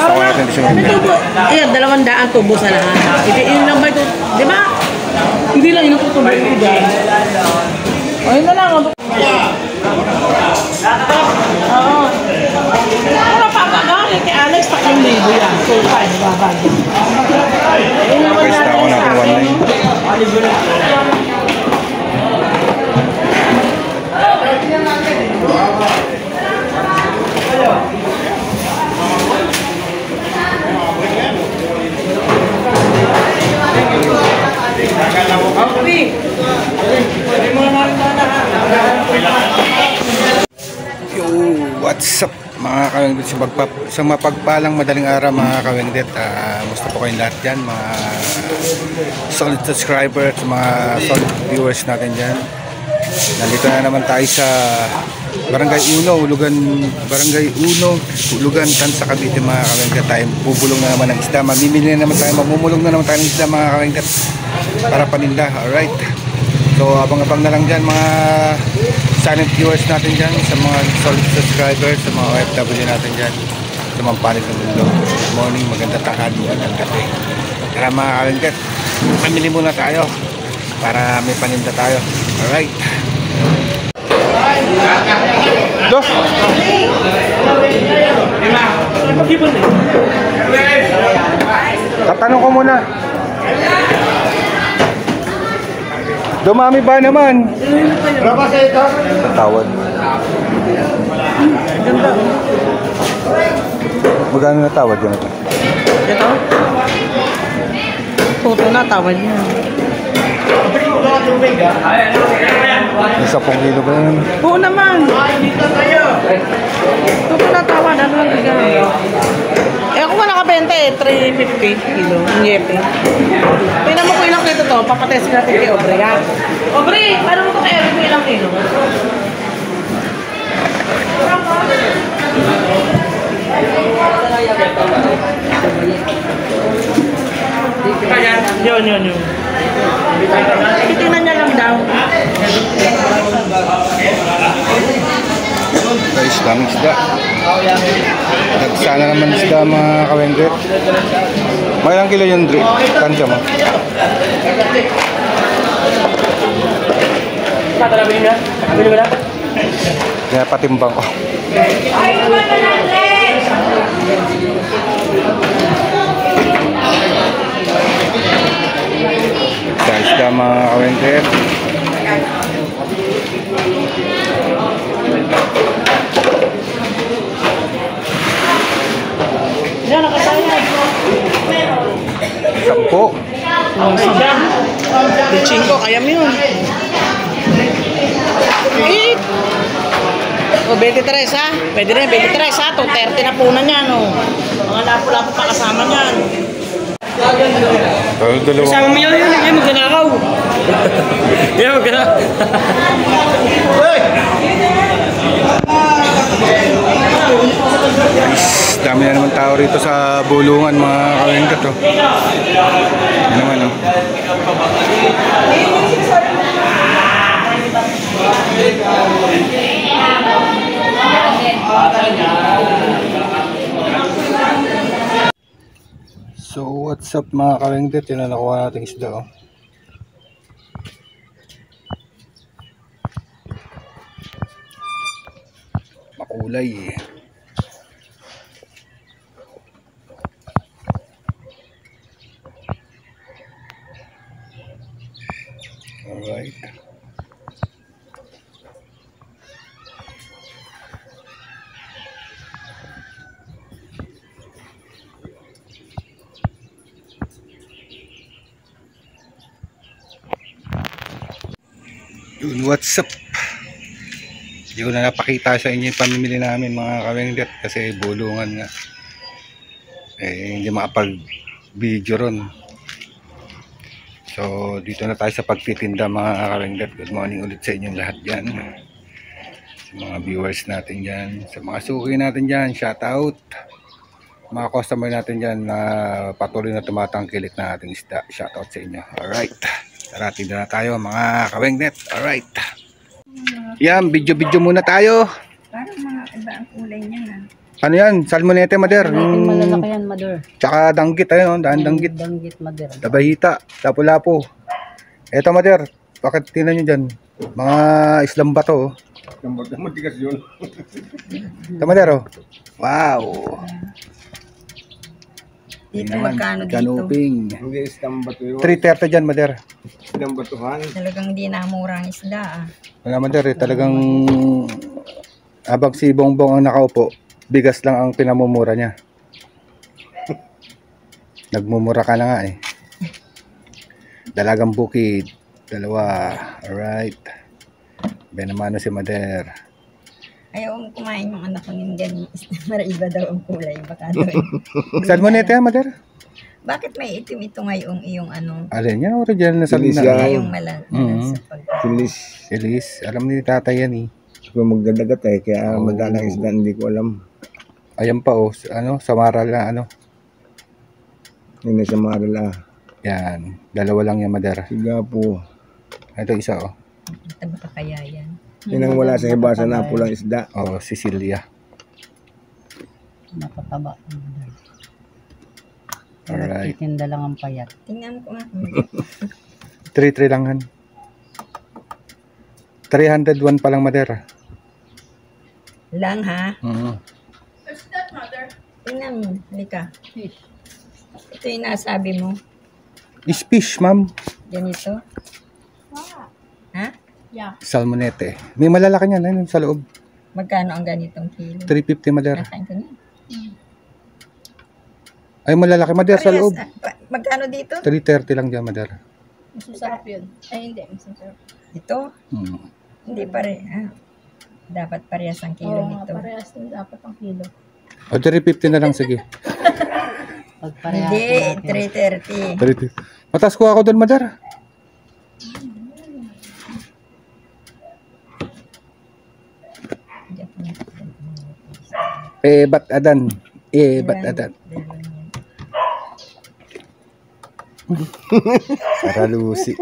gusto ko natin siya. May tubo. Ayan, 200 tubo sa lahat. Yun lang ba ito? Di ba? Hindi lang yun tutubo ko dyan. Ayun na lang. Oo. Wala pa kagaling kay Alex, 3,000 yan. So, 5, babagay. Guys, na ako natin 1.9. Yo, what's up mga kawengdet sa mapagpalang madaling araw mga kawengdet. Musta po kayong lahat dyan, mga solid subscriber at mga solid viewers natin dyan. Nandito na naman tayo sa Barangay Uno, Ulugan, Tansa, Cavite mga kawengdet. Tayo bubulong na naman ng isda, mamimili na naman tayo, mamumulong na naman tayo ng isda mga kawengdet para paninda. Alright, so abang-abang na lang dyan mga silent viewers natin dyan, sa mga solid subscribers, sa mga OFW natin dyan, sa mga panig ng mundo. Good morning, magandang tanghali, magandang gabi. Tara mga kawengdet, mamili muna tayo para may paninda tayo. Alright, dos tatanong ko muna, dumami ba naman? Berapa sa ito? Tawad. Ganda. Magkano na tawad yan ito? Ito? Toto na, tawad niya. Isa pong kilo ba yan? Oo naman. Toto na, tawad. Ano lang bigay? Eh ako nga nakabenta eh, 350 kilo. Nyepe. Tingnan mo kung ilang kilo to, papatest natin kay Aubrey ha. Aubrey, paano mo ito kay Aubrey kung ilang kilo? Yun. Titingnan niya lang daw. Guys, daming isda. Nagsana naman isda mga kawengdet. May ilang kilo yun, Dre? Tansya mo. Kaya patimbang ko. Sa isda mga kawengdet. Yan, nakasayad. 10. Chinko, kaya mo yun. Eh! O, 23 ha? Pwede rin, 23 ha? 230 na punan yan, o. Mga lapo-lapo pa kasama niyan. Kasama mo yun, yan, magnanakaw. Yan, magnanakaw. Dami na naman tao rito sa bulungan mga kawengdet oh. Yan naman oh. So what's up mga kawengdet, yun na nakuha natin isda oh. Makulay eh. Alright. Yun, what's up? Hindi ko na napakita sa inyo yung pamimili namin mga kawengdet kasi bulungan nga. Eh, hindi makapag video ron. So dito na tayo sa pagtitinda mga kawengdet. Good morning ulit sa inyong lahat dyan, sa mga viewers natin dyan, sa mga suki natin dyan, shout out. Mga customer natin dyan na patuloy na tumatangkilik na ating isda, shout out sa inyo. Alright, tara tinda na tayo mga kawengdet. Alright, yan, video muna tayo. Parang mga iba ang kulay niya na. Ano yan? Salmonete, Mader. Nating malalaki yan, Mother. Tsaka danggit, ayun, daan danggit. Danggit, Mother. Dabahita, lapu-lapu. Eto, Mader, bakit tingnan nyo dyan? Mga islang bato, oh. Matigas yun. Ito, Mader, oh. Wow. Dito Naman, magkano dito? kanuping. Hindi isang bato yun. 330 dyan, Mader. Isang batuhan. Talagang di na mura ang isda. Wala, Mader, eh. Talagang habang si Bongbong ang nakaupo, bigas lang ang pinamumura niya. Nagmumura ka na nga eh. Dalagang bukid. Dalawa. Alright. Benamano si Mader. Ayaw mo kumain yung anak ko ng ganyan. Maraiba daw ang kulay. Baka doon. Salmonete, Mader? Bakit may itim ito ngayong iyong ano? Alin yan, original na Silis salina. yan. Ngayong malan. Mhm. Sa pag... Silis. Silis. Alam ni tatay yan eh. Kung magdadagat eh, kaya Oh. madalang isda, hindi ko alam. Ayan pa oh, ano, samaral na ano. Hindi na siya maaral Yan, dalawa lang yan, Mader. Siga po. Ito isa oh. Ito baka kaya yan. Yan ang wala sa hibasa na pulang isda. Oh, Sicilia. Nakataba. Alright. Titinda lang ang payat. Tingnan ko nga. 3-3 lang han. 301 pa lang, Mader. Lang ha? Mhm. Tingnan mo. Halika. Ito yung nasabi mo. Is fish, ma'am. Ganito. Ha? Salmonete. May malalaki niyan, ayun sa loob. Magkano ang ganitong kilo? 350, Mader. Nakain ko na. Ay, malalaki, Mader, sa loob. Magkano dito? 330 lang dyan, Mader. Masasarap yun. Ay, hindi. Masasarap. Ito? Hmm. Hindi pare. Dapat parehas ang kilo nito. Parehas din dapat ang kilo. O, 350 na lang, sige. Pag parehas Hindi, natin. 330. 350. Matas ko ako doon, Mader. Ba't adan? Ba't adan? Saralusi.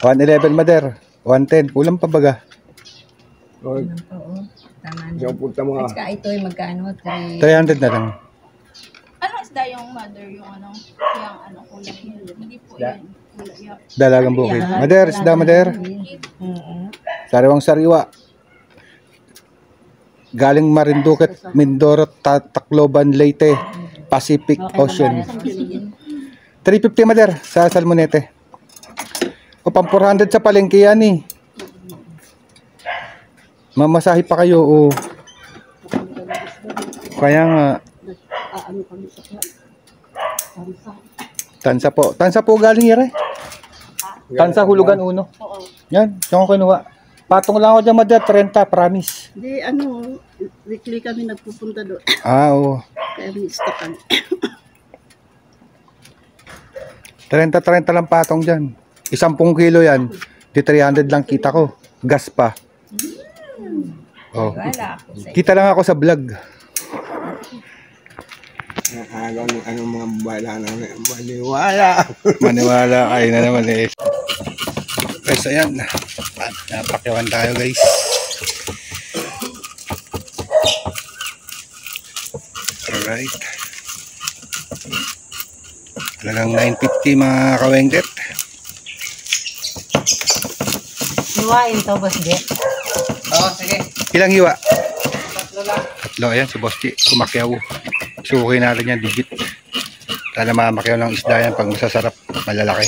111, Mader. 110. Kulang pa baga. O, Oo. Tama na. siya punta mo At saka ito ay magkano? 300 na lang. Ano isda yung mother, yung ano, kulay yun? Hindi po yan. Kulay yan. Dalagang bukid. Mader, isda, Mader. Sariwang sariwa. Galing Marinduque, Mindoro, Tacloban, Leyte, Pacific Ocean. 350, Mader, sa Salmonete. O, pang 400 sa palengke yan eh. Mamasahe pa kayo, o. Kaya nga. Tansa po. Tansa po galing yere. Tansa hulugan uno. Yan, saan ko kinuha. Patong lang ako dyan, Mader, 30, promise. Di, weekly kami nagpupunta doon. Ah, oo. Kaya may istakan. 30 lang patong dyan. 10 kilo yan. Di 300 lang kita ko. Gas pa. Oh. Wala ako sa Kita lang ako sa vlog. nakagaw ng anong mga bala na maniwala. Maniwala kayo na naman eh. Guys, ayan. Napakyawan tayo, guys. Alright. Talagang 950 mga kawengdet. Iwain to, Boss Jet. Ilang hiwa? Tatlo, ayan si Boss G. Kumakyaw. Suki natin yan, digit. Sana mamakyaw ng isda yan pag masasarap, malalaki.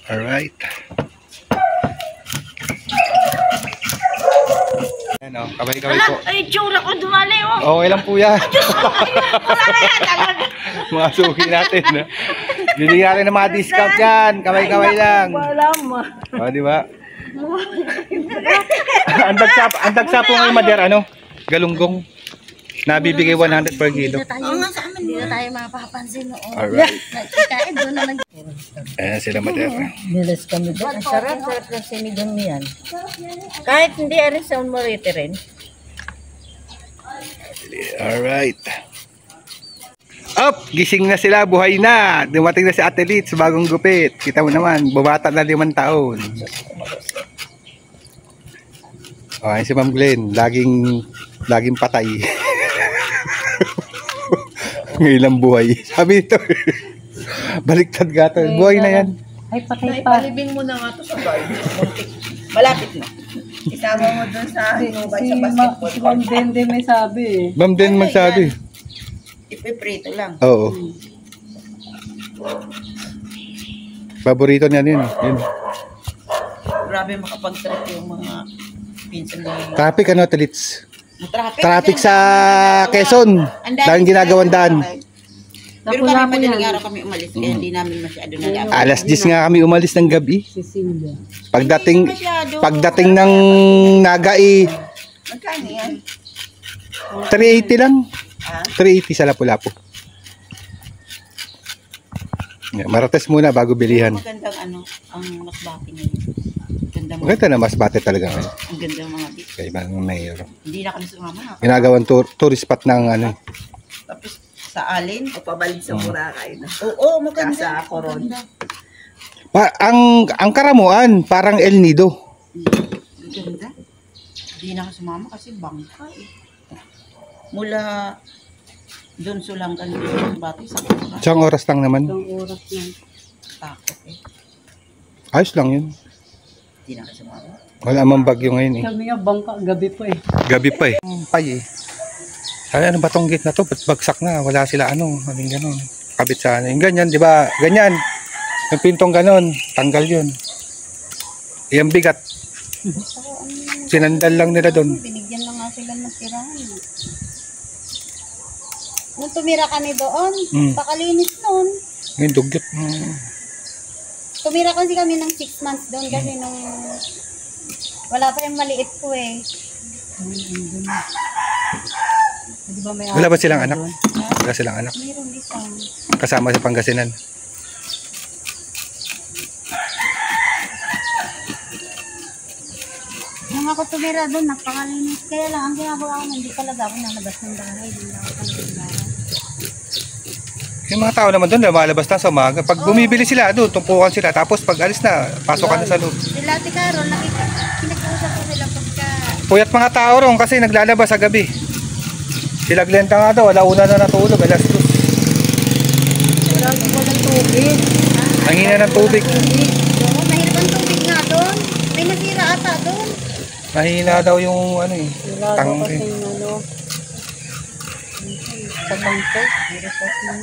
Alright. Ayan o, kabay-kabay po. Ay, tsura ko dumali, oh. Okay lang po yan. Mga suki natin. No? Bibigyan natin ng mga discount yan. Kabay-kabay lang. O, di ba? Andag sa po ngayon, Mader, ano? Galunggong. Nabibigay 100 per kilo. Oo nga sa amin, hindi na tayo mapapansin noon. Alright. Kahit doon na Ayan sila, Mader. Nilis kami doon. Ang sarap ng sinigang niyan. Kahit hindi rin sa Morete rin. Alright. Up! Gising na sila, buhay na. Dumating na si Ate Litz, bagong gupit. Kita mo naman, bumata na 5 taon. Okay, si Ma'am Glenn, laging Laging patay. Ngayon lang buhay. Sabi nito. Baliktad gato. Buhay na yan. Ay, patay pa. Naipalibing mo na nga to sa garden. Malapit na. Isama mo dun sa hinubay sa basketball. Si Ma'am Dende may sabi eh. Ma'am din magsabi. Ipiprito lang. Oo. Paborito niya yun. Yun. Grabe makapag-trip yung mga pinsan na yun. Traffic ano, Tilits? Traffic Traffic sa Quezon. Dahil ginagawang daan. Pero kami madaling araw kami umalis kaya hindi namin masyado na Alas 10 nga kami umalis ng gabi. Si Silvia. Pagdating ng Naga Magkano yan? 380 lang. 380 sa Lapu-Lapu. Marates muna bago bilihan. Magandang ang masbate ngayon. Magandang Maganda na Masbate talaga ngayon. ang gandang mga beach. Kay Mang Mayor. Hindi na kami sumama. Ginagawang tourist spot ng ano. Tapos sa Alin. O pabalik sa Boracay na. Oo, maganda. Sa Coron. Ang Karamuan, parang El Nido. Ganda. Hindi na ako sumama kasi bangka eh. Mula doon sulang kan yung bati sa Boracay. Isang oras lang naman. Isang oras lang. Takot eh. Ayos lang yun. Hindi na ako sumama. Wala mang bagyo ngayon eh. Kami nga bangka, gabi pa eh. Gabi pa eh. Pay eh. Ay, ano ba tong gate na to? Ba't bagsak na? Wala sila ano. Kaming ganon. Kabit sa ano. Yung ganyan, di ba? Ganyan. Yung pintong ganon. Tanggal yun. Yung bigat. Sinandal lang nila doon. Binigyan lang nga sila ng tirahan. Nung tumira kami doon, pakalinis noon. Yung dugyot. Tumira kasi kami ng 6 months doon kasi nung wala pa yung maliit ko eh. Di ba may Wala ba silang anak? Wala silang anak. Mayroon isang. Kasama sa Pangasinan. Nung ako tumira doon, napakalinis. Kaya lang, ang ginagawa ko, hindi talaga ako nalabas ng bahay. Hindi na ako talaga ng bahay. Yung mga tao naman doon, lumalabas na sa umaga. Pag bumibili sila doon, tumpukan sila. Tapos pag alis na, pasok ka na sa loob. Sila, Ate Carol, pinag-uusap ko sila pagka Puyat mga tao ron kasi naglalabas sa gabi. Sila Glenta nga daw, alauna na natulog, alas 2. walang tubig. Ang hina ng tubig. Oo, mahirap ang tubig nga doon. May nasira ata doon. Mahina daw yung ano eh. Wala daw Tangke. kasi ano. Sa bangko. Meron kasi yung